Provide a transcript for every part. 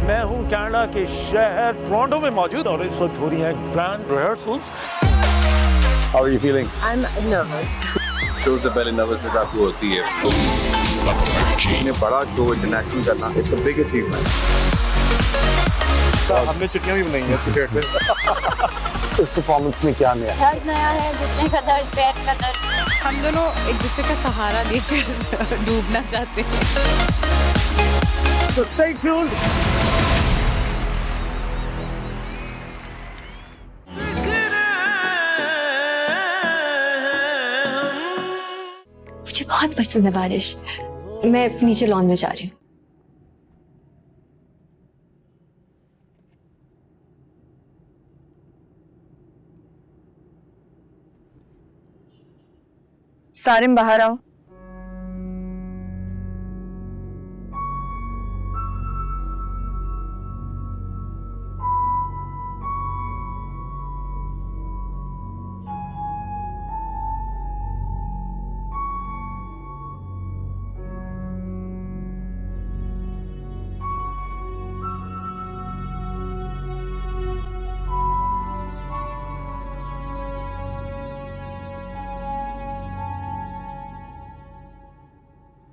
मैं हूं कनाडा के शहर टोरंटो में मौजूद और इस वक्त हो रही है grand rehearsals. How are you feeling? I'm nervous. Show से पहले नर्वसनेस आपको होती है। इतने बड़ा शो इंटरनेशनल करना इट्स अ बिग अचीवमेंट। हमने छुट्टियां भी बनाई हैं क्रिकेट में। इस परफॉर्मेंस में क्या नया? दर्द नया है, घुटने का दर्द, पेट का दर्द। हम दोनों एक दूसरे का सहारा लेकर डूबना चाहते हैं। So stay tuned. मुझे बहुत पसंद है बारिश। मैं नीचे लॉन में जा रही हूँ। सारिम बाहर आओ।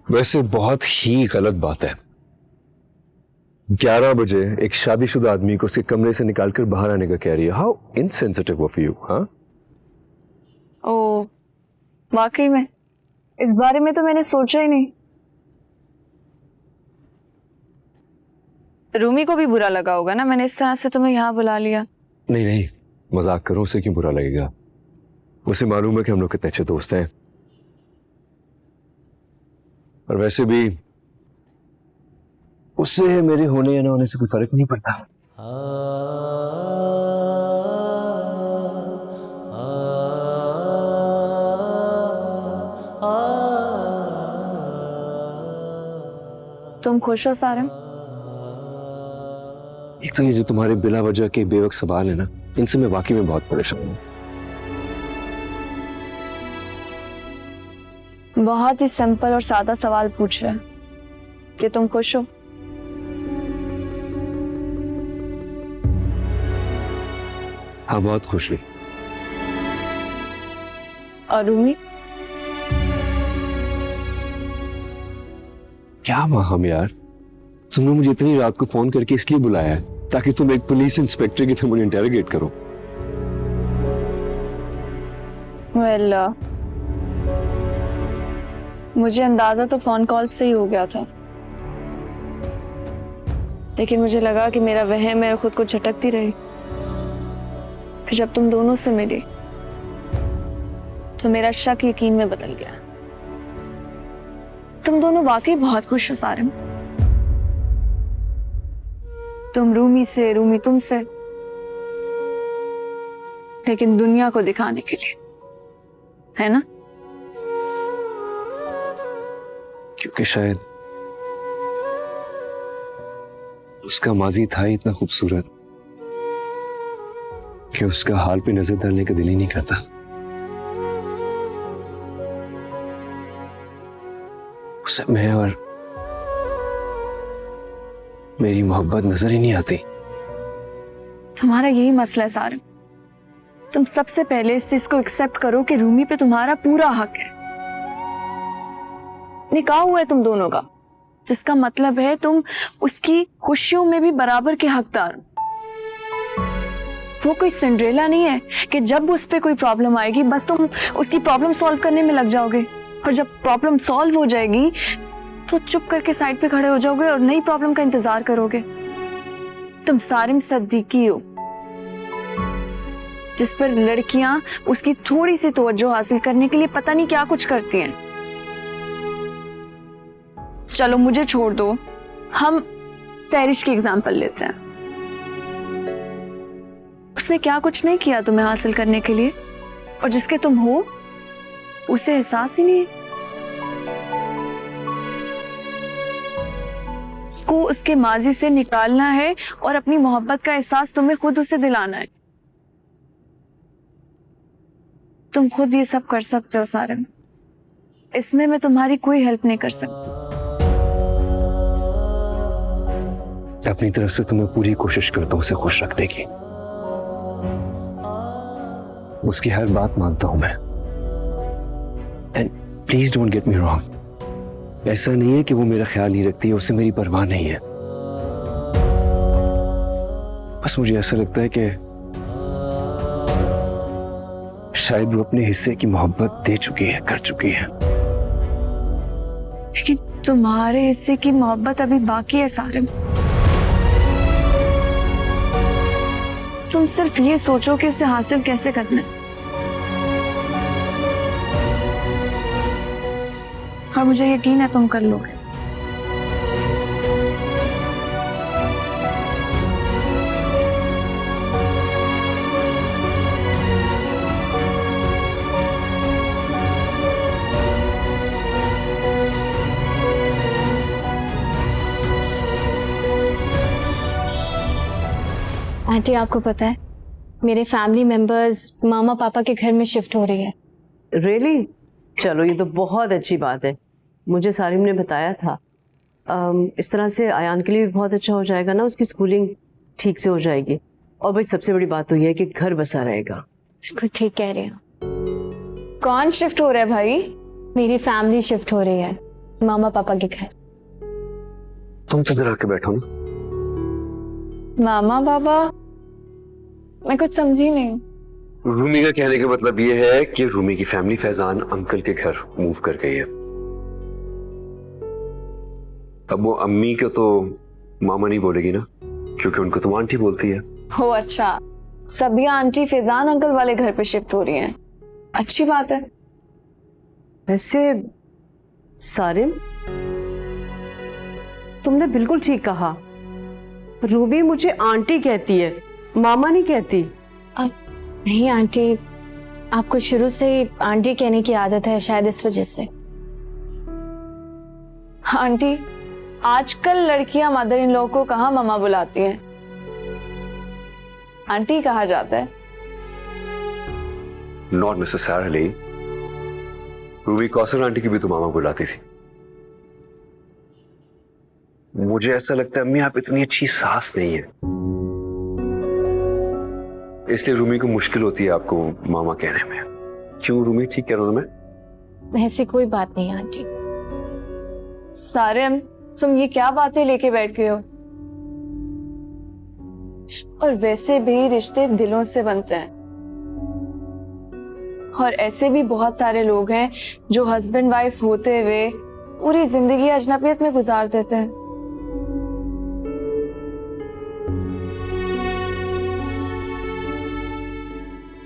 वैसे बहुत ही गलत बात है 11 बजे एक शादीशुदा आदमी को उसके कमरे से निकालकर बाहर आने का कह रही है। How insensitive of you. हाँ, ओ वाकई में इस बारे में तो मैंने सोचा ही नहीं। रूमी को भी बुरा लगा होगा ना, मैंने इस तरह से तुम्हें यहाँ बुला लिया। नहीं नहीं, मजाक करो, उसे क्यों बुरा लगेगा? उसे मालूम है कि हम लोग कितने अच्छे दोस्त हैं। और वैसे भी उससे मेरे होने या ना होने से कोई फर्क नहीं पड़ता। तुम खुश हो सारिम? एक तो ये जो तुम्हारे बिला वजह के बेवक सवाल है ना, इनसे मैं वाकई में बहुत परेशान हूं। बहुत ही सिंपल और सादा सवाल पूछ रहे हैं कि तुम खुश हो? हाँ, बहुत खुश हुई। और रूमी? क्या हम यार, तुमने मुझे इतनी रात को फोन करके इसलिए बुलाया है ताकि तुम एक पुलिस इंस्पेक्टर की तरह मुझे इंटेरोगेट करो। वेल, मुझे अंदाजा तो फोन कॉल से ही हो गया था, लेकिन मुझे लगा कि मेरा वहम है और खुद को झटकती रही। फिर जब तुम दोनों से मिली तो मेरा शक यकीन में बदल गया। तुम दोनों वाकई बहुत खुश हो सारिम। तुम रूमी से, रूमी तुमसे, लेकिन दुनिया को दिखाने के लिए, है ना? क्योंकि शायद उसका माजी था ही इतना खूबसूरत कि उसका हाल पे नजर डालने का दिल ही नहीं करता। उसे मैं और मेरी मोहब्बत नजर ही नहीं आती। तुम्हारा यही मसला है सारिम। तुम सबसे पहले इस चीज को एक्सेप्ट करो कि रूमी पे तुम्हारा पूरा हक है। निकाह हुआ है तुम दोनों का, जिसका मतलब है तुम उसकी खुशियों में भी बराबर के हकदार हो। वो कोई सिंड्रेला नहीं है कि जब उस पे कोई प्रॉब्लम आएगी बस तुम उसकी प्रॉब्लम सॉल्व करने में लग जाओगे, और जब प्रॉब्लम सॉल्व हो जाएगी तो चुप करके साइड पे खड़े हो जाओगे और नई प्रॉब्लम का इंतजार करोगे। तुम सारिम सद्दीकी हो, जिस पर लड़कियां उसकी थोड़ी सी तवज्जो हासिल करने के लिए पता नहीं क्या कुछ करती हैं। चलो मुझे छोड़ दो, हम सैरिश की एग्जाम्पल लेते हैं। उसने क्या कुछ नहीं किया तुम्हें हासिल करने के लिए, और जिसके तुम हो उसे एहसास ही नहीं है। उसको उसके माजी से निकालना है और अपनी मोहब्बत का एहसास तुम्हें खुद उसे दिलाना है। तुम खुद ये सब कर सकते हो सारिम, इसमें मैं तुम्हारी कोई हेल्प नहीं कर सकती। अपनी तरफ से तुम्हें पूरी कोशिश करता हूं उसे खुश रखने की। उसकी हर बात मानता हूं मैं। And please don't get me wrong, ऐसा नहीं है कि वो मेरा ख्याल नहीं रखती है, उसे मेरी परवाह नहीं है। बस मुझे ऐसा लगता है कि शायद वो अपने हिस्से की मोहब्बत दे चुकी है, कर चुकी है। लेकिन तुम्हारे हिस्से की मोहब्बत अभी बाकी है सारिम। तुम सिर्फ ये सोचो कि उसे हासिल कैसे करना है। और मुझे यकीन है तुम कर लोगे। आंटी आपको पता है मेरे फैमिली मेंबर्स मामा पापा के घर में शिफ्ट हो रही है। रियली? चलो ये तो बहुत अच्छी बात है। मुझे सारिम ने बताया था। इस तरह से आयान के लिए भी बहुत अच्छा हो जाएगा ना, उसकी स्कूलिंग ठीक से हो जाएगी। और भाई सबसे बड़ी बात तो ये है कि घर बसा रहेगा। बिल्कुल ठीक कह रहे हो। कौन शिफ्ट हो रहा है भाई? मेरी फैमिली शिफ्ट हो रही है मामा पापा के घर। तुम तो इधर आके बैठो ना। मामा बाबा? मैं कुछ समझी नहीं। रूमी का कहने का मतलब ये है कि रूमी की फैमिली फैजान अंकल के घर मूव कर गई है। अब वो अम्मी को तो मामा नहीं बोलेगी ना, क्योंकि उनको तो आंटी बोलती है। हो अच्छा, सभी आंटी फैजान अंकल वाले घर पे शिफ्ट हो रही हैं। अच्छी बात है। वैसे सारिम, तुमने बिल्कुल ठीक कहा। रूबी मुझे आंटी कहती है, मामा नहीं कहती। नहीं आंटी, आपको शुरू से ही आंटी कहने की आदत है, शायद इस वजह से। आंटी, आजकल लड़कियां मदर इन लॉ को कहाँ मामा बुलाती हैं, आंटी कहा जाता है। Not necessarily. Ruby Kausar aunty की भी तो मामा बुलाती थी। मुझे ऐसा लगता है अम्मी आप इतनी अच्छी सास नहीं है, इसलिए रूमी को मुश्किल होती है आपको मामा कहने में। क्यों रूमी, ठीक कह रहा हूं मैं? ऐसी कोई बात नहीं आंटी। सारिम, तुम ये क्या बातें लेके बैठ गए हो? और वैसे भी रिश्ते दिलों से बनते हैं, और ऐसे भी बहुत सारे लोग हैं जो हस्बैंड वाइफ होते हुए पूरी जिंदगी अजनबियत में गुजार देते हैं।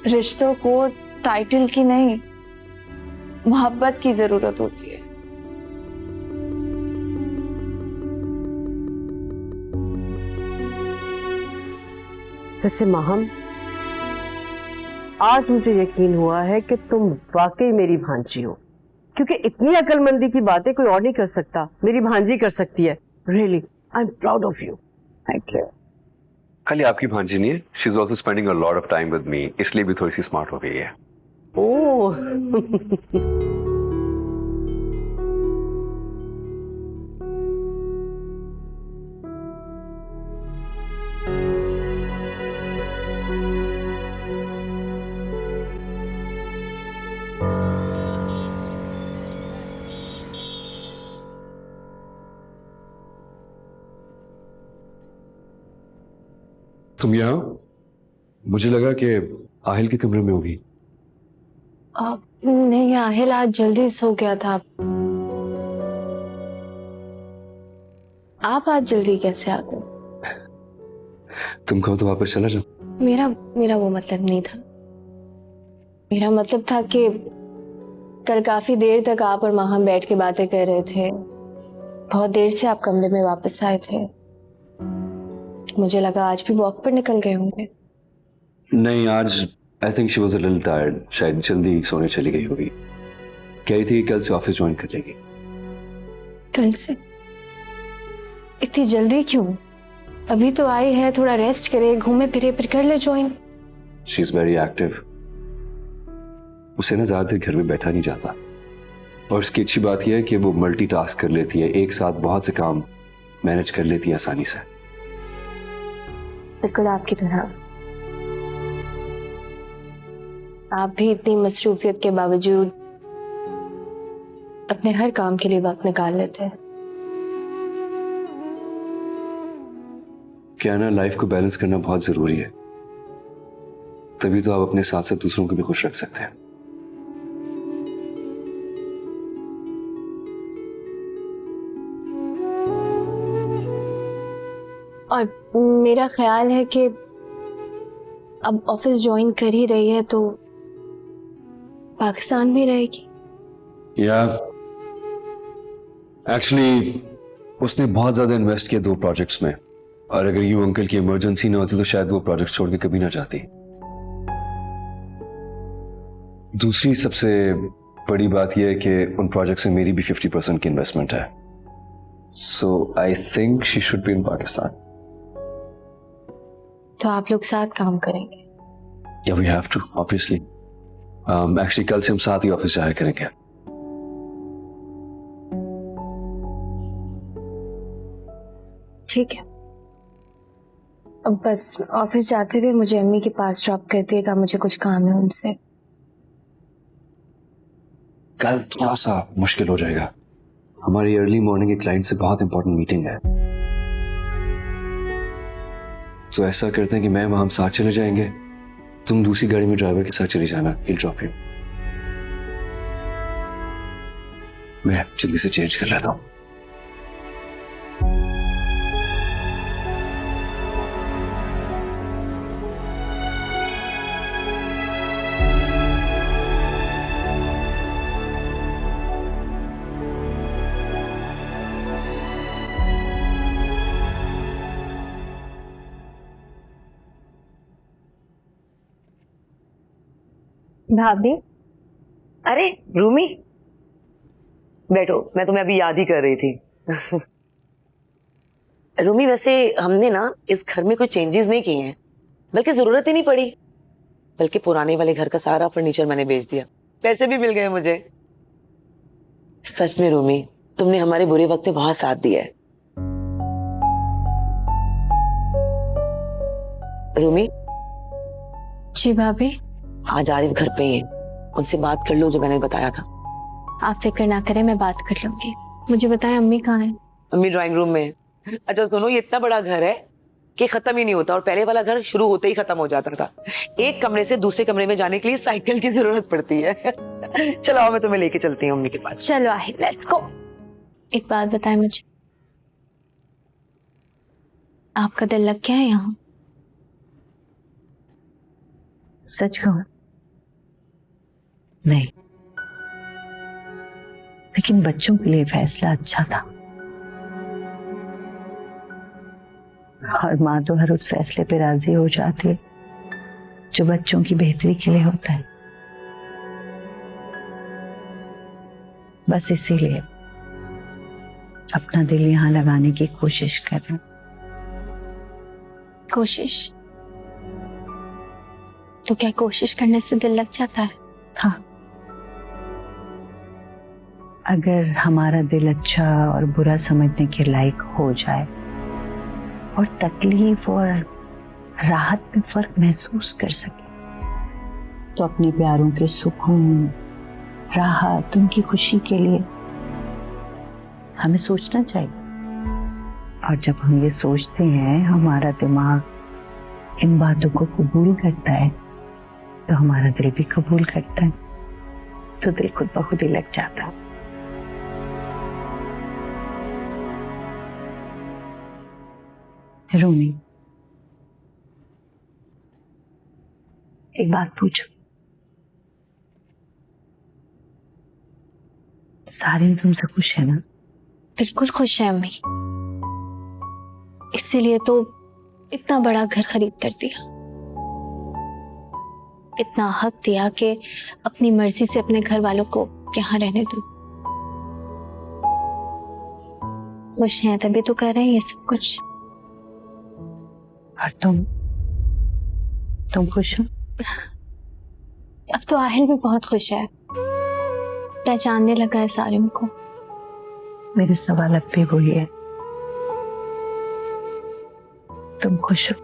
रिश्तों को टाइटल की नहीं, मोहब्बत की जरूरत होती है। वैसे माहम, आज मुझे यकीन हुआ है कि तुम वाकई मेरी भांजी हो, क्योंकि इतनी अक्लमंदी की बातें कोई और नहीं कर सकता, मेरी भांजी कर सकती है। Really, I am proud of you. Thank you. खाली आपकी भांजी नहीं है, she is also spending a lot of time with me, इसलिए भी थोड़ी सी स्मार्ट हो गई है। ओह तुम यहाँ? मुझे लगा कि आहिल के कमरे में होगी। नहीं, आहिल आज जल्दी सो गया था। आप आज जल्दी कैसे आ गए? तुम कहो तो वापस चला जाओ। मेरा वो मतलब नहीं था। मेरा मतलब था कि कल काफी देर तक आप और माहम बैठ के बातें कर रहे थे, बहुत देर से आप कमरे में वापस आए थे, मुझे लगा आज भी वॉक पर निकल गए होंगे। नहीं, आज आई think she was a little tired, शायद जल्दी सोने चली गई होगी। कह रही थी कि कल से ऑफिस ज्वाइन कर लेगी। कल से? इतनी जल्दी क्यों? अभी तो आई है, थोड़ा रेस्ट करे, घूमे फिरे, फिर कर ले join. She is very active. उसे ना ज्यादा देर घर में बैठा नहीं जाता, और इसकी अच्छी बात यह है कि वो मल्टीटास्क कर लेती है, एक साथ बहुत से काम मैनेज कर लेती है आसानी से। बिल्कुल आपकी तरह। आप भी इतनी मसरूफियत के बावजूद अपने हर काम के लिए वक्त निकाल लेते हैं। क्या ना, लाइफ को बैलेंस करना बहुत जरूरी है, तभी तो आप अपने साथ साथ दूसरों को भी खुश रख सकते हैं। और मेरा ख्याल है कि अब ऑफिस ज्वाइन कर ही रही है तो पाकिस्तान में रहेगी। या एक्चुअली उसने बहुत ज्यादा इन्वेस्ट किया 2 प्रोजेक्ट्स में, और अगर यूं अंकल की इमरजेंसी ना होती तो शायद वो प्रोजेक्ट छोड़ के कभी ना जाती। दूसरी सबसे बड़ी बात यह है कि उन प्रोजेक्ट्स में मेरी भी 50% की इन्वेस्टमेंट है। So I think she should be in Pakistan. तो आप लोग साथ काम करेंगे? या we have to, obviously. Actually कल से हम साथ ही ऑफिस जाया करेंगे। ठीक है, अब बस ऑफिस जाते हुए मुझे अम्मी के पास ड्रॉप कर दिएगा, मुझे कुछ काम है उनसे। कल थोड़ा सा मुश्किल हो जाएगा, हमारी अर्ली मॉर्निंग एक क्लाइंट से बहुत इंपॉर्टेंट मीटिंग है। तो ऐसा करते हैं कि मैं वहां साथ चले जाएंगे, तुम दूसरी गाड़ी में ड्राइवर के साथ चली जाना, he'll drop you। मैं जल्दी से चेंज कर लेता हूँ। भाभी, अरे रूमी, बैठो, मैं तुम्हें अभी याद ही कर रही थी। रूमी, वैसे हमने ना इस घर में कोई चेंजेस नहीं किए हैं, बल्कि जरूरत ही नहीं पड़ी, बल्कि पुराने वाले घर का सारा फर्नीचर मैंने बेच दिया, पैसे भी मिल गए मुझे। सच में रूमी, तुमने हमारे बुरे वक्त में बहुत साथ दिया है। रूमी। जी भाभी। आज आरिफ घर पे है, उनसे बात कर लो जो मैंने बताया था। आप फिक्र ना करें, मैं बात कर लूंगी। मुझे बताएं अम्मी कहाँ हैं? अम्मी ड्राइंग रूम में। अच्छा सुनो, ये इतना बड़ा घर है कि खत्म ही नहीं होता, और पहले वाला घर शुरू होते ही खत्म हो जाता था। एक कमरे से दूसरे कमरे में जाने के लिए साइकिल की जरूरत पड़ती है। चलो आओ, मैं तुम्हें लेके चलती हूँ अम्मी के पास। चलो आहिर, लेट्स गो। एक बात बताएं मुझे, आपका दिल लग गया है यहाँ? सच कहूं नहीं, लेकिन बच्चों के लिए फैसला अच्छा था, और माँ तो हर उस फैसले पे राजी हो जाती है जो बच्चों की बेहतरी के लिए होता है। बस इसीलिए अपना दिल यहाँ लगाने की कोशिश कर रहे हैं। कोशिश? तो क्या कोशिश करने से दिल लग जाता है? हाँ, अगर हमारा दिल अच्छा और बुरा समझने के लायक हो जाए और तकलीफ और राहत में फर्क महसूस कर सके, तो अपने प्यारों के सुकून, राहत, उनकी खुशी के लिए हमें सोचना चाहिए। और जब हम ये सोचते हैं, हमारा दिमाग इन बातों को कबूल करता है, तो हमारा दिल भी कबूल करता है, तो दिल खुद ब खुद ही लग जाता है। रूमी, एक बात पूछो, सारिन तुमसे खुश है ना? बिल्कुल खुश है अम्मी, इसीलिए तो इतना बड़ा घर खरीद कर दिया, इतना हक दिया कि अपनी मर्जी से अपने घर वालों को यहाँ रहने दो। खुश हैं तभी तो कर रहे हैं ये सब कुछ। और तुम खुश हो? अब तो आहिल भी बहुत खुश है, पहचानने लगा है सारिम को। मेरे सवाल अब भी वही है, तुम खुश हो?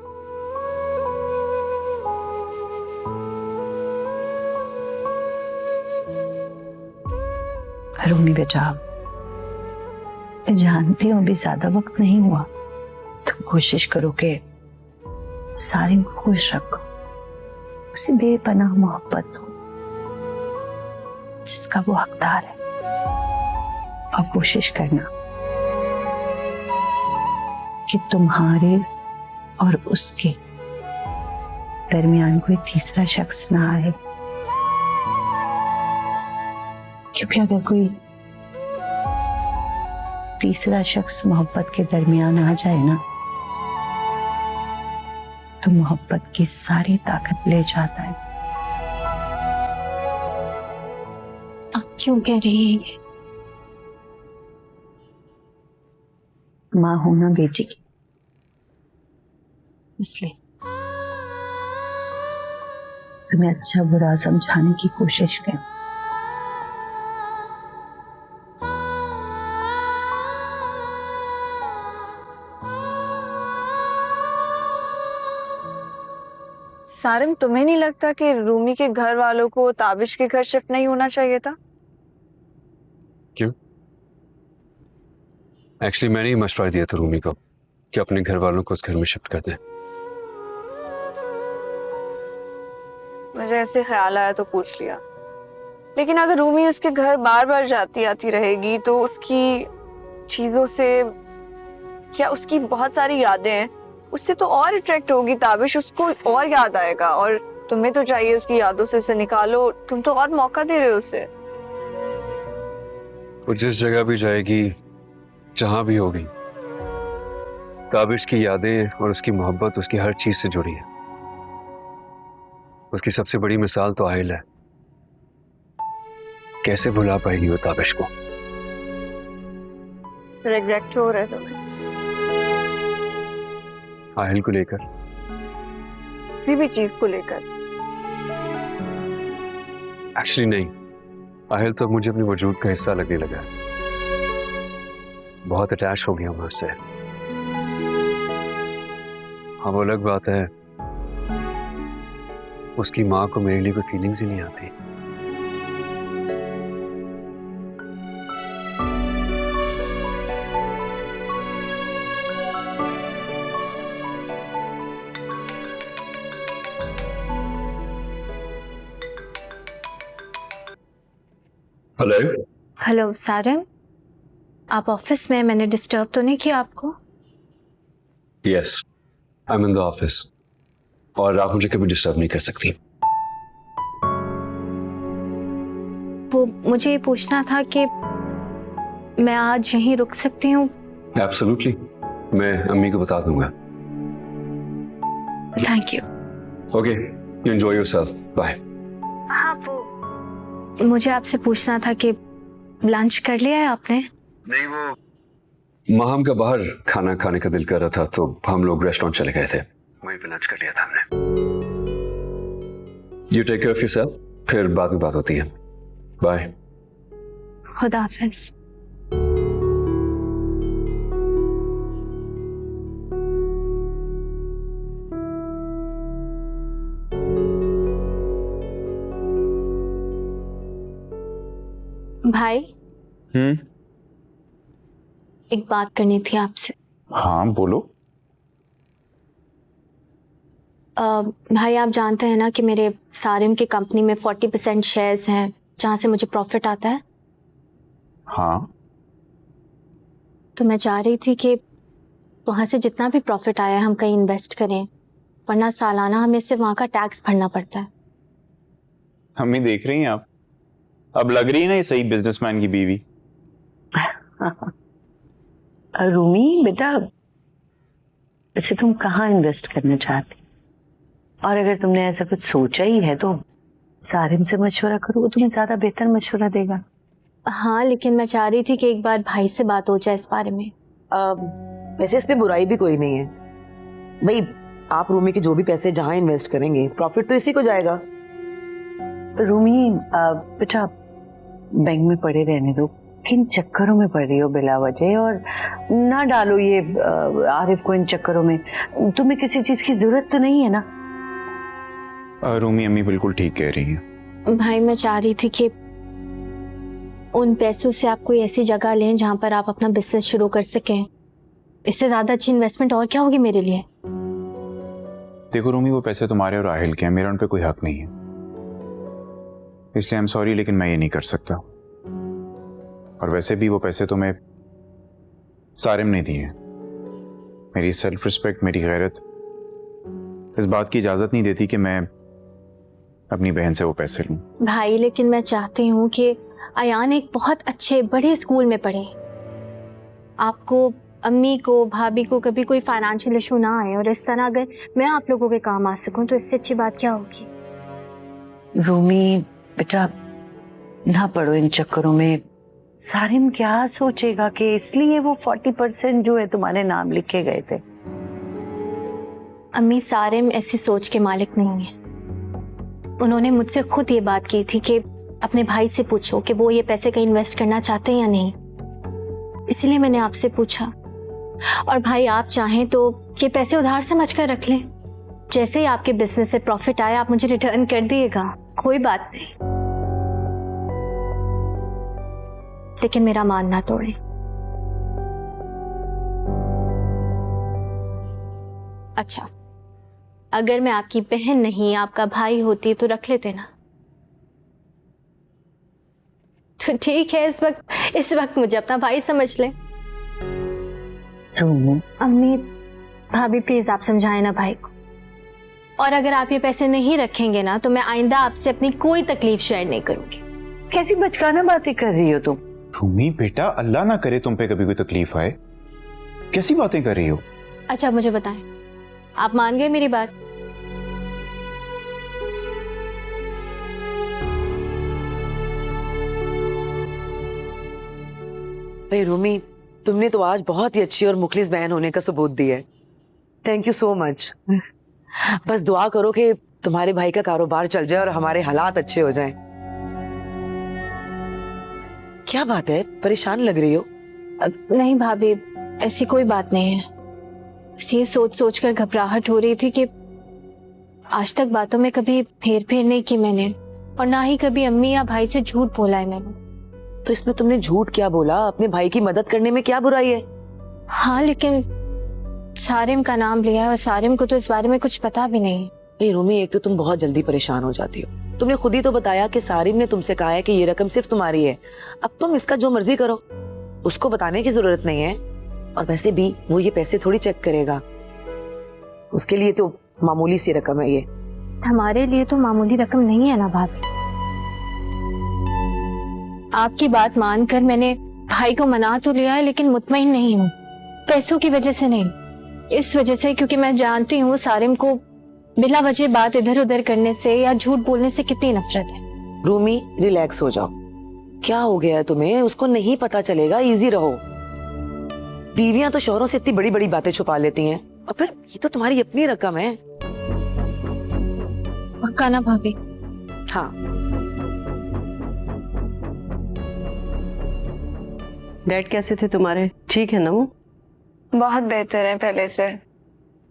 रूमी बेटा, मैं जानती हूँ अभी ज्यादा वक्त नहीं हुआ, तुम कोशिश करो कि सारिम को खुश रखो, उसे बेपनाह मोहब्बत हो जिसका वो हकदार है, और कोशिश करना कि तुम्हारे और उसके दरमियान कोई तीसरा शख्स ना आए, क्योंकि अगर कोई तीसरा शख्स मोहब्बत के दरमियान आ जाए ना, तो मोहब्बत की सारी ताकत ले जाता है। आप क्यों कह रही हैं ये? माँ हूं ना बेटी की, इसलिए तुम्हें अच्छा बुरा समझाने की कोशिश कर। सारिम, तुम्हें नहीं लगता कि रूमी के घर वालों को ताबिश के घर शिफ्ट नहीं होना चाहिए था? क्यों? एक्चुअली मैंने ही मशवरा दिया था रूमी को कि अपने घर वालों को उस घर में शिफ्ट कर दें। मुझे ऐसे ख्याल आया तो पूछ लिया, लेकिन अगर रूमी उसके घर बार बार जाती आती रहेगी तो उसकी चीजों से या उसकी बहुत सारी यादें हैं, उससे तो और अट्रैक्ट होगी ताबिश, उसको और याद आएगा, और तुम्हें तो चाहिए उसकी यादों से उसे निकालो, तुम तो और मौका दे रहे हो उसे। वो जिस जगह भी जाएगी, जहां भी होगी, ताबिश की यादें और उसकी मोहब्बत उसकी हर चीज से जुड़ी है। उसकी सबसे बड़ी मिसाल तो आहिल है, कैसे भुला पाएगी वो ताबिश को? रिग्रेट हो रहा है तुम्हें आहिल को लेकर? किसी भी चीज को लेकर? एक्चुअली नहीं, आहिल तो मुझे अपने वजूद का हिस्सा लगने लगा, बहुत अटैच हो गया मैं उससे। हाँ, वो अलग बात है, उसकी माँ को मेरे लिए कोई फीलिंग्स ही नहीं आती। हेलो। हेलो सारिम, आप ऑफिस में? मैंने डिस्टर्ब तो नहीं किया आपको? Yes, I am in the office, और आप मुझे कभी डिस्टर्ब नहीं कर सकती। वो मुझे ये पूछना था कि मैं आज यहीं रुक सकती हूँ? एब्सोल्युटली, मैं अम्मी को बता दूंगा। Thank you. Okay, you enjoy yourself, bye. हाँ, वो मुझे आपसे पूछना था कि लंच कर लिया है आपने? नहीं, वो माहम का बाहर खाना खाने का दिल कर रहा था तो हम लोग रेस्टोरेंट चले गए थे, वहीं पे लंच कर लिया था हमने। You take care of yourself, फिर बाद में बात होती है, बाय। खुदा हाफिज। भाई, एक बात करनी थी आपसे। हाँ बोलो। भाई, आप जानते हैं ना कि मेरे सारिम की कंपनी में 40% शेयर्स हैं जहां से मुझे प्रॉफिट आता है। हाँ, तो मैं चाह रही थी कि वहां से जितना भी प्रॉफिट आया है हम कहीं इन्वेस्ट करें, वरना सालाना हमें सिर्फ वहां का टैक्स भरना पड़ता है। हम ही देख रही हैं आप, अब लग रही है ना ये सही बिजनेसमैन की बीवी। रूमी बेटा, वैसे तुम कहाँ इन्वेस्ट करना चाहती, और अगर तुमने ऐसा कुछ सोचा ही है तो सारिम से मशवरा करो, वो तुम्हें ज्यादा बेहतर मशवरा देगा। हाँ, लेकिन मैं चाह रही थी कि एक बार भाई से बात हो जाए इस बारे में। वैसे इसमें बुराई भी कोई नहीं है भाई, आप रूमी के जो भी पैसे जहाँ इन्वेस्ट करेंगे प्रॉफिट तो इसी को जाएगा। रूमी बेटा, बैंक में पड़े रहने दो, किन चक्करों में पड़ रही हो बिला वजह, और ना डालो ये आरिफ को इन चक्करों में। तुम्हें किसी चीज की जरूरत तो नहीं है ना। रूमी अम्मी बिल्कुल ठीक कह रही हैं। भाई, मैं चाह रही थी कि उन पैसों से आप कोई ऐसी जगह लें जहां पर आप अपना बिजनेस शुरू कर सकें। इससे ज्यादा अच्छी इन्वेस्टमेंट और क्या होगी मेरे लिए। देखो रूमी, वो पैसे तुम्हारे और राहिल के हैं, मेरा उन पे कोई हक नहीं है, इसलिए आई एम सॉरी, लेकिन मैं ये नहीं कर सकता। और वैसे भी वो पैसे तुम्हें सारिम ने दिए हैं। मेरी सेल्फ रिस्पेक्ट, मेरी गैरत इस बात की इजाजत नहीं देती कि मैं अपनी बहन से वो पैसे लूं। भाई लेकिन मैं चाहती हूँ कि अयान एक बहुत अच्छे बड़े स्कूल में पढ़े, आपको, अम्मी को, भाभी को कभी कोई फाइनेंशियल इशू ना आए, और इस तरह अगर मैं आप लोगों के काम आ सकूं तो इससे अच्छी बात क्या होगी। रूमी बेटा, ना पड़ो इन चक्करों में। सारिम क्या सोचेगा कि इसलिए वो 40% जो है तुम्हारे नाम लिखे गए थे। अम्मी, सारिम ऐसी सोच के मालिक नहीं है। उन्होंने मुझसे खुद ये बात की थी कि अपने भाई से पूछो कि वो ये पैसे कहीं इन्वेस्ट करना चाहते हैं या नहीं, इसीलिए मैंने आपसे पूछा। और भाई आप चाहें तो ये पैसे उधार समझ कर रख लें, जैसे ही आपके बिजनेस से प्रॉफिट आया आप मुझे रिटर्न कर दिएगा, कोई बात नहीं, लेकिन मेरा मान ना तोड़े। अच्छा, अगर मैं आपकी बहन नहीं आपका भाई होती तो रख लेते ना। तो ठीक है, इस वक्त मुझे अपना भाई समझ लें। अम्मी, भाभी प्लीज आप समझाएं ना भाई को। और अगर आप ये पैसे नहीं रखेंगे ना तो मैं आइंदा आपसे अपनी कोई तकलीफ शेयर नहीं करूंगी। कैसी बचकाना बातें कर रही हो तुम। रूमी बेटा, अल्लाह ना करे तुम पे कभी कोई तकलीफ आए, कैसी बातें कर रही हो। अच्छा मुझे बताएं, आप मान गए मेरी बात। भाई रूमी, तुमने तो आज बहुत ही अच्छी और मुखलिस बहन होने का सबूत दिया है। Thank you so much. बस दुआ करो कि तुम्हारे भाई का कारोबार चल जाए और हमारे हालात अच्छे हो जाएं। क्या बात है, परेशान लग रही हो? नहीं भाभी, ऐसी कोई बात नहीं है, बस ये सोच सोच कर घबराहट हो रही थी कि आज तक बातों में कभी फेर फेर नहीं की मैंने, और ना ही कभी अम्मी या भाई से झूठ बोला है मैंने। तो इसमें तुमने झूठ क्या बोला? अपने भाई की मदद करने में क्या बुराई है? हाँ लेकिन सारिम का नाम लिया है और सारिम को तो इस बारे में कुछ पता भी नहीं। ए रूमी, एक तो तुम बहुत जल्दी परेशान हो जाती हो। तुमने खुद ही तो बताया कि सारिम ने तुमसे कहा है कि ये रकम सिर्फ तुम्हारी है, अब तुम इसका जो मर्जी करो, उसको बताने की जरूरत नहीं है। और वैसे भी वो ये पैसे थोड़ी चेक करेगा, उसके लिए तो मामूली सी रकम है ये। हमारे लिए तो मामूली रकम नहीं है ना भाभी। आपकी बात मानकर मैंने भाई को मना तो लिया है, लेकिन मुतमईन नहीं हूँ। पैसों की वजह से नहीं, इस वजह से क्योंकि मैं जानती हूँ सारिम को बिला वजह बात इधर उधर करने से या झूठ बोलने से कितनी नफरत है। रूमी, रिलैक्स हो जाओ। क्या हो गया है तुम्हें? उसको नहीं पता चलेगा, इजी रहो। बीवियां तो शौहरों से इतनी बड़ी बड़ी बातें छुपा लेती हैं, और फिर ये तो तुम्हारी अपनी रकम है। पक्का ना भाभी? हाँ। डैड कैसे थे तुम्हारे? ठीक है ना वो? बहुत बेहतर है पहले से,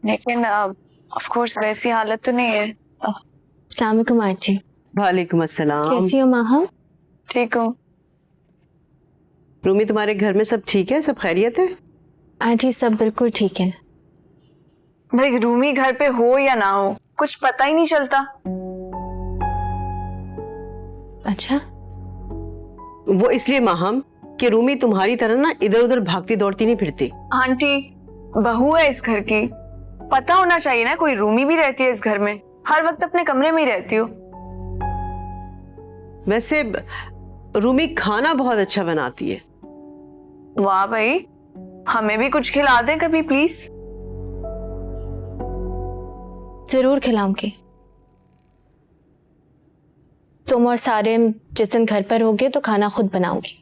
लेकिन ऑफ कोर्स वैसी हालत तो नहीं है। अस्सलाम वालेकुम आंटी। वालेकुम अस्सलाम। कैसी हो माँ? ठीक हूँ। रूमी, तुम्हारे घर में सब ठीक है? सब खैरियत है? आंटी सब बिल्कुल ठीक है। भाई रूमी घर पे हो या ना हो कुछ पता ही नहीं चलता। अच्छा, वो इसलिए माहम कि रूमी तुम्हारी तरह ना इधर उधर भागती दौड़ती नहीं फिरती। आंटी बहू है इस घर की, पता होना चाहिए ना, कोई रूमी भी रहती है इस घर में, हर वक्त अपने कमरे में ही रहती हो। वैसे रूमी खाना बहुत अच्छा बनाती है। वाह भाई, हमें भी कुछ खिला दे कभी प्लीज। जरूर खिलाऊंगी। तुम और सारिम जिस दिन घर पर होगे तो खाना खुद बनाऊंगी,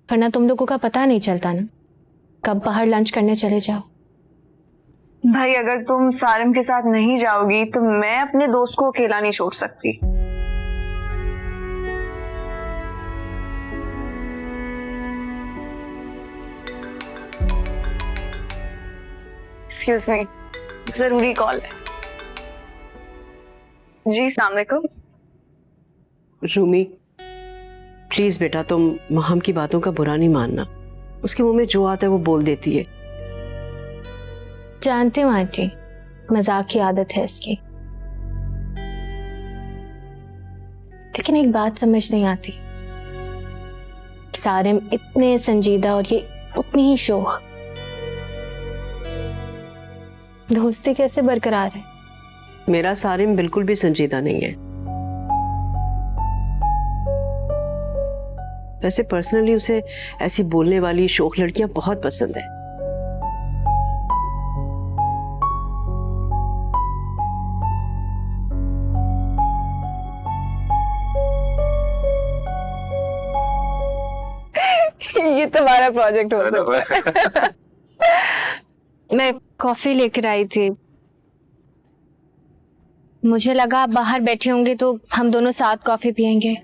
वरना तुम लोगों का पता नहीं चलता ना कब बाहर लंच करने चले जाओ। भाई अगर तुम सारिम के साथ नहीं जाओगी तो मैं अपने दोस्त को अकेला नहीं छोड़ सकती। एक्सक्यूज मी, जरूरी कॉल है। जी अस्सलाम वालेकुम। रूमी, प्लीज बेटा तुम महम की बातों का बुरा नहीं मानना, उसके मुंह में जो आता है वो बोल देती है। जानती हूँ आंटी, मजाक की आदत है इसकी, लेकिन एक बात समझ नहीं आती, सारिम इतने संजीदा और ये उतनी ही शोख, दोस्ती कैसे बरकरार है? मेरा सारिम बिल्कुल भी संजीदा नहीं है। वैसे पर्सनली उसे ऐसी बोलने वाली शौक लड़कियां बहुत पसंद है। ये तुम्हारा प्रोजेक्ट हो सकता है। मैं कॉफी लेकर आई थी, मुझे लगा आप बाहर बैठे होंगे तो हम दोनों साथ कॉफी पियेंगे।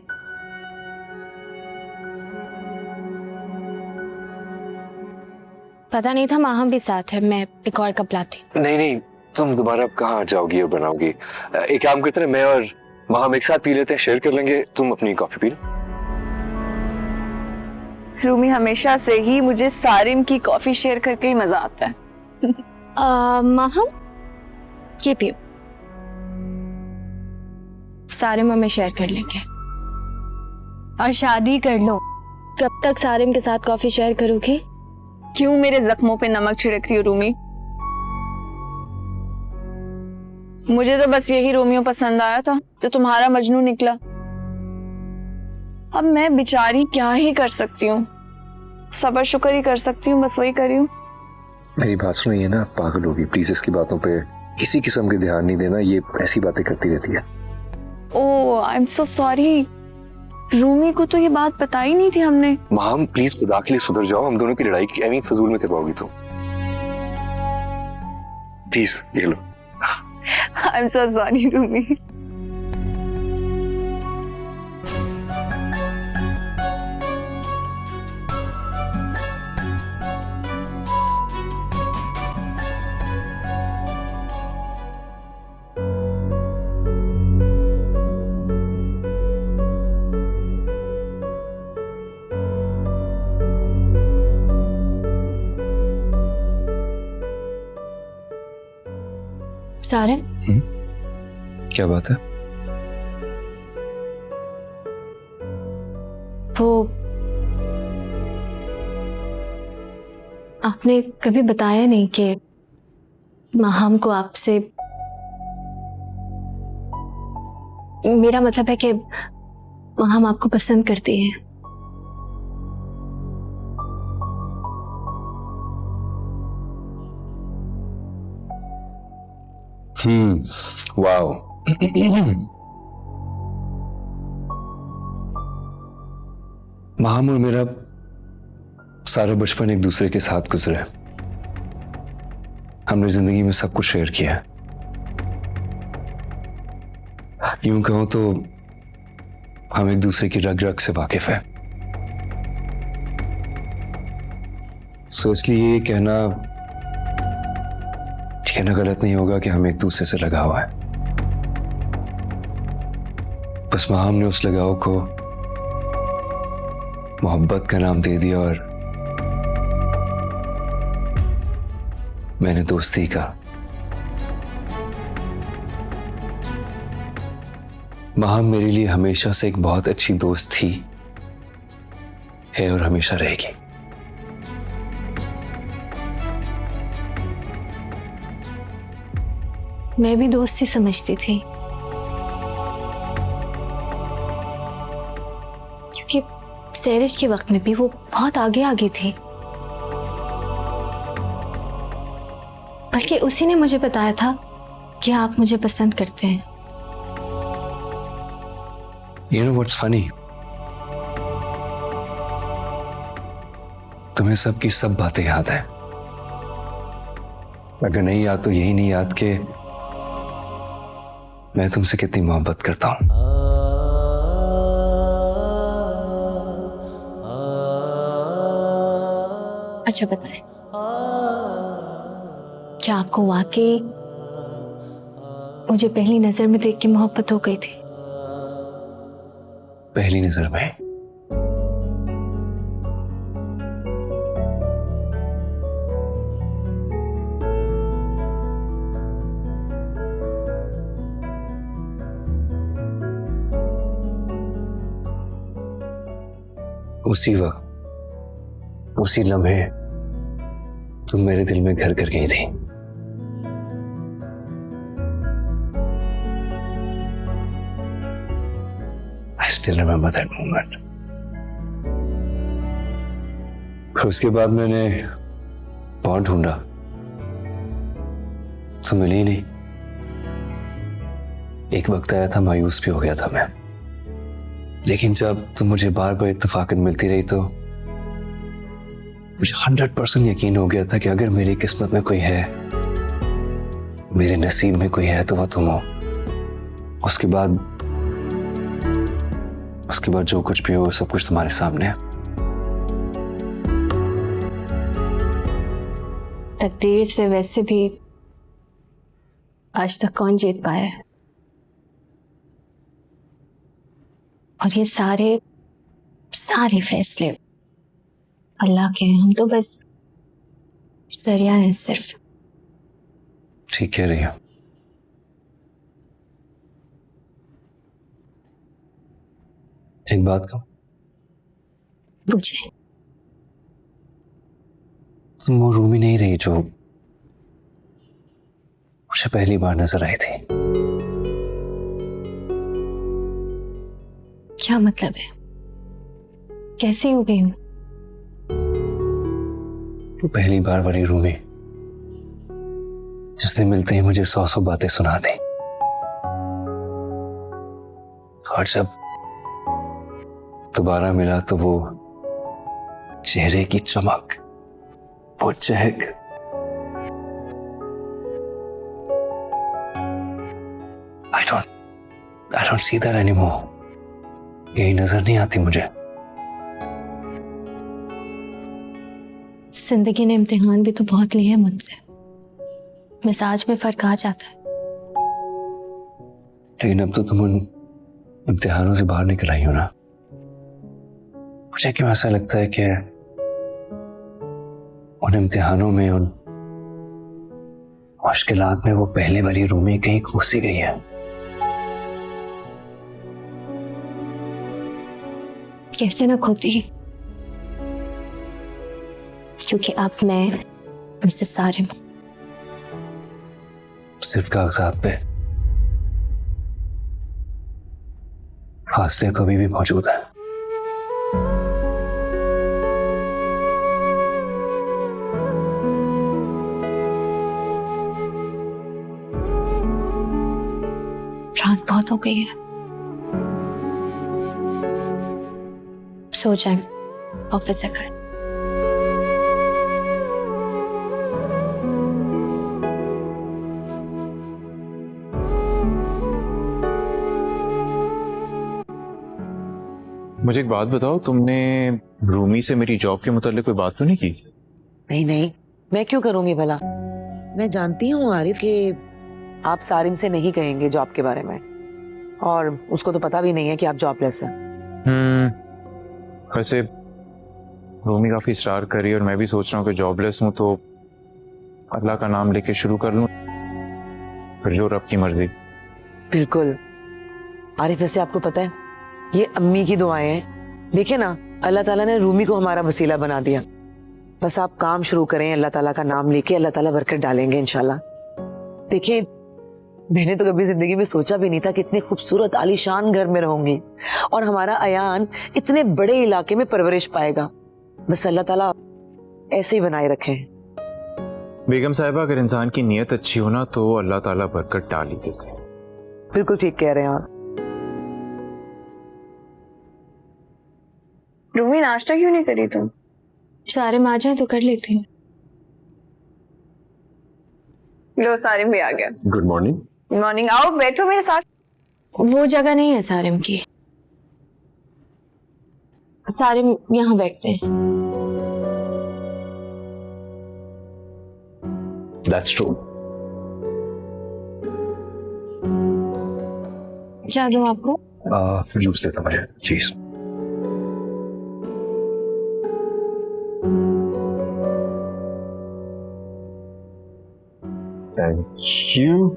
पता नहीं था माहम भी साथ है, मैं एक और कप लाती। नहीं नहीं, तुम दोबारा कहाँ जाओगी और बनाओगी? एक काम करते हैं, मैं और वहां एक साथ पी लेते हैं, शेयर कर लेंगे। तुम अपनी कॉफी पी लो। रूमी, हमेशा से ही मुझे सारिम की कॉफी शेयर करके ही मजा आता है। माहम ये पियो, सारिम हमें शेयर कर लेंगे और शादी कर लो। कब तक सारिम के साथ कॉफी शेयर करोगी? क्यों मेरे जख्मों पे नमक छिड़क रही हो रूमी? मुझे तो बस यही रोमियो पसंद आया था जो तुम्हारा मजनू निकला। अब मैं बेचारी क्या ही कर सकती हूँ, सबर शुक्र ही कर सकती हूँ, बस वही करी हूँ। मेरी बात सुनो, ये ना पागल होगी, प्लीज इसकी बातों पे किसी किस्म के ध्यान नहीं देना, ये ऐसी बातें करती रहती है। Oh I am so sorry, Rumi को तो ये बात बताई नहीं थी हमने। माम प्लीज खुदा के लिए सुधर जाओ, हम दोनों की लड़ाई की एवी फजूल में करवाओगी तुम। प्लीज ये लो। I am so sorry Rumi. Sarim, क्या बात है? वो आपने कभी बताया नहीं कि माहम को आपसे, मेरा मतलब है कि माहम आपको पसंद करती है। वाओ। माहम और मेरा सारा बचपन एक दूसरे के साथ गुजरा है, हमने जिंदगी में सब कुछ शेयर किया है। यूं कहूं तो हम एक दूसरे की रग रग से वाकिफ है। सो इसलिए ये कहना गलत नहीं होगा कि हम एक दूसरे से लगा हुआ है। बस माहम ने उस लगाव को मोहब्बत का नाम दे दिया और मैंने दोस्ती का। माहम मेरे लिए हमेशा से एक बहुत अच्छी दोस्त थी, है और हमेशा रहेगी। मैं भी दोस्ती समझती थी, क्योंकि सैरिश के वक्त में भी वो बहुत आगे आगे थी। बल्कि उसी ने मुझे बताया था कि आप मुझे पसंद करते हैं। You know what's funny? तुम्हें सबकी सब बातें याद है। अगर नहीं याद तो यही नहीं याद कि मैं तुमसे कितनी मोहब्बत करता हूं। अच्छा बताएं, क्या आपको वाकई मुझे पहली नजर में देख के मोहब्बत हो गई थी? पहली नजर में? उसी वक्त, उसी लम्हे तुम मेरे दिल में घर कर गई थी। I still remember that moment. फिर उसके बाद मैंने बहुत ढूंढा, तो मिली ही नहीं। एक वक्त आया था मायूस भी हो गया था मैं, लेकिन जब तुम मुझे बार बार इत्तेफाकन मिलती रही तो मुझे 100% यकीन हो गया था कि अगर मेरी किस्मत में कोई है, मेरे नसीब में कोई है, तो वो तुम हो। उसके बाद जो कुछ भी हो सब कुछ तुम्हारे सामने है। तकदीर से वैसे भी आज तक कौन जीत पाया है? और ये सारे फैसले अल्लाह के हैं, हम तो बस जरिया हैं सिर्फ। ठीक कह रही हो। एक बात कहूं? पूछे। तुम वो रूमी नहीं रही जो मुझे पहली बार नजर आई थी। क्या मतलब है? कैसे हो गई हूं? वो पहली बार वाली रूमी जिसने मिलते ही मुझे 100 बातें सुना दी, और जब दोबारा मिला तो वो चेहरे की चमक, वो चहक, I don't see that anymore. यही नजर नहीं आती मुझे। जिंदगी ने इम्तिहान भी तो बहुत लिए हैं मुझसे, मिजाज में फर्क आ जाता है। लेकिन अब तो तुम उन इम्तिहानों से बाहर निकल आई हो ना। मुझे क्यों ऐसा लगता है कि उन इम्तिहानों में, उन मुश्किलात में वो पहले वाली रूमी कहीं खोसी गई है। कैसे ना खोती, क्योंकि अब मैं मिसेस सारिम सिर्फ कागजात पे, फासले तो अभी भी मौजूद है। रात बहुत हो गई है, सो जाए, ऑफिस है कल। मुझे एक बात बताओ, तुमने रूमी से मेरी जॉब के मुतालिक कोई बात तो नहीं की? नहीं नहीं, मैं क्यों करूंगी भला। मैं जानती हूँ आरिफ कि आप सारिम से नहीं कहेंगे जॉब के बारे में, और उसको तो पता भी नहीं है कि आप जॉबलेस हैं। वैसे रूमी काफी इसरार कर रही है और मैं भी सोच रहा हूँ कि जॉबलेस हूँ तो अल्लाह का नाम लेके शुरू कर लूँ, फिर जो रब की मर्जी। बिल्कुल आरिफ, वैसे आपको पता है ये अम्मी की दुआएं हैं। देखिए ना, अल्लाह ताला ने रूमी को हमारा वसीला बना दिया। बस आप काम शुरू करें, अल्लाह ताला का नाम लेके, अल्लाह ताला बरकत डालेंगे इंशाल्लाह। देखिए, मैंने तो कभी जिंदगी में सोचा भी नहीं था कि इतने खूबसूरत आलीशान घर में रहूंगी और हमारा अयान इतने बड़े इलाके में परवरिश पाएगा। बस अल्लाह ताला ऐसे ही बनाए रखे। बेगम साहिबा, अगर इंसान की नीयत अच्छी हो ना तो अल्लाह ताला बरकत डाल ही देते हैं। बिल्कुल ठीक कह रहे हैं आप। रूमी, नाश्ता क्यों नहीं करी तुम? सारे आ जाए तो कर लेती हूँ। लो, सारिम भी आ गया। Good morning. मॉर्निंग, आओ बैठो मेरे साथ। वो जगह नहीं है सारिम की, सारिम यहाँ बैठते हैं। That's true. क्या दूँ आपको? जूस देता मुझे, चीज। Thank you.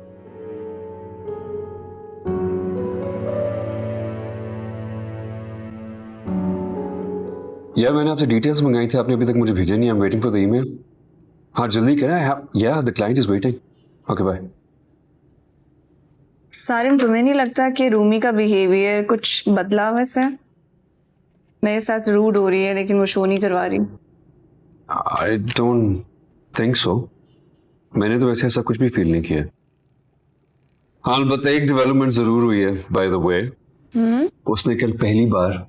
यार मैंने आपसे डिटेल्स मंगाई थी, आपने अभी तक मुझे भेजे नहीं। I am waiting for the email. हाँ जल्दी करें। या the client is waiting. Okay bye. Sarim, तुम्हें नहीं लगता कि रूमी का बिहेवियर कुछ बदला वैसे? मेरे साथ रूड हो रही है लेकिन वो शो नहीं करवा रही। I don't think so. मैंने तो वैसे ऐसा कुछ भी फील नहीं किया। हाँ अलबत्ता एक डेवलपमेंट जरूर हुई है बाय द वे। उसने कल पहली बार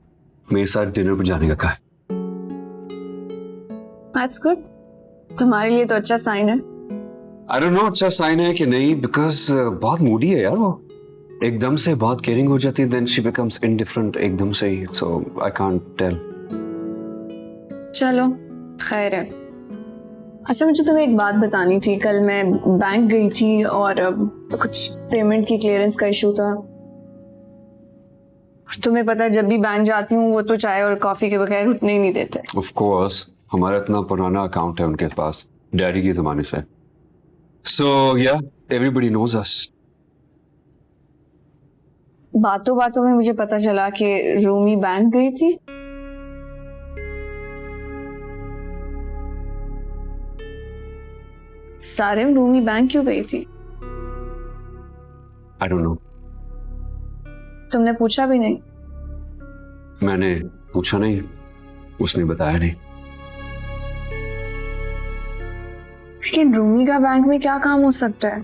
मेरे साथ डिनर पर जाने का कहा। That's good. तुम्हारे लिए तो अच्छा साइन है। आई डोंट नो अच्छा साइन है कि नहीं, बिकॉज बहुत मूडी है यार वो। एकदम से बहुत केयरिंग हो जाती है, देन शी बिकम्स इनडिफरेंट एकदम से ही। सो आई कांट टेल। चलो खैर है। अच्छा मुझे तुम्हें एक बात बतानी थी। कल मैं बैंक गई थी और कुछ पेमेंट की क्लियरेंस का इशू था। तुम्हें पता है जब भी बैंक जाती हूँ वो तो चाय और कॉफी के बगैर उठने ही नहीं देते। ऑफ कोर्स हमारा इतना पुराना अकाउंट है उनके पास, डैडी के जमाने से। सो या एवरीबडी नोज अस। बातों बातों में मुझे पता चला कि रूमी बैंक गई थी। सारिम, रूमी बैंक क्यों गई थी? I don't know. तुमने पूछा भी नहीं? मैंने पूछा नहीं, उसने बताया नहीं। लेकिन रूमी का बैंक में क्या काम हो सकता है?